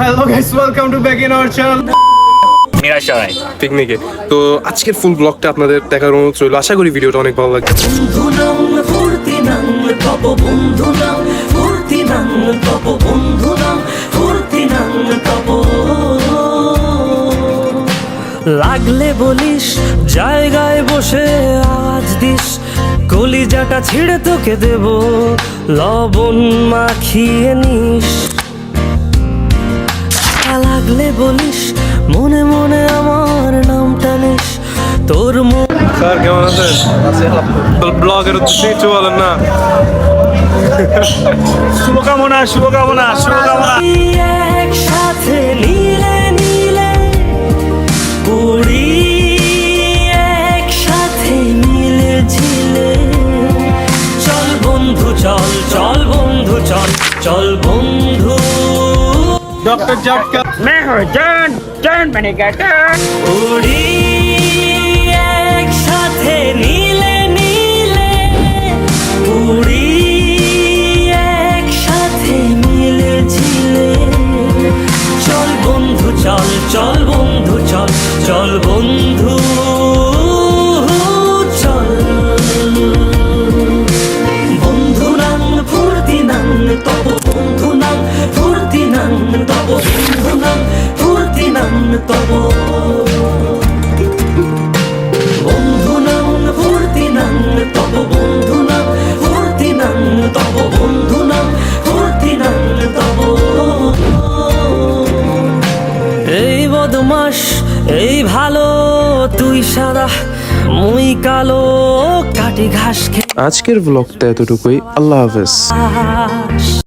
hello guys, welcome to back in our channel. পিকনিকে তো আজকের ফুল ব্লগটা আপনাদের দেখার অনুরোধ রইল। আশা করি ভিডিওটা অনেক ভালো লাগবে। লাগলে বলিস জায়গায় বসে আওয়াজ দিস, কলিজাটা ছিঁড়ে তোকে দেব, লবণ মাখিয়ে নিস। লাগলে বলিস মনে মনে আমার নামটা নিস, তোর স্যার কেমন আছেন? ব্লগের উদ্দেশ্যে কিছু বলেন না। শুভকামনা শুভকামনা শুভকামনা। একসাথে নীলে নীলে উড়ি, একসাথে মিলে ঝিলে, চল বন্ধু চল, চল বন্ধু চল, চল বন্ধু। Dr. Jatka. উড়ি একসাথে নীলে নীলে, উড়ি একসাথে মিলে ঝিলে, চল বন্ধু চল, চল বন্ধু চল, চল বন্ধু চল। বন্ধু নাম ফুর্তি নাম তব, বন্ধু নাম ফুর্তি নাম তব, বন্ধু নাম ফুর্তি নাম তব, বন্ধু নাম ফুর্তি নাম তব, বন্ধু নাম ফুর্তি নাম তব, বন্ধু নাম ফুর্তি নাম তব। এই বদমাস এই ভালো, তুই সাদা মুই কালো, কাটি ঘাস আজকের ব্লগটা এতটুকুই। আল্লাহ হাফেজ। খেয়ে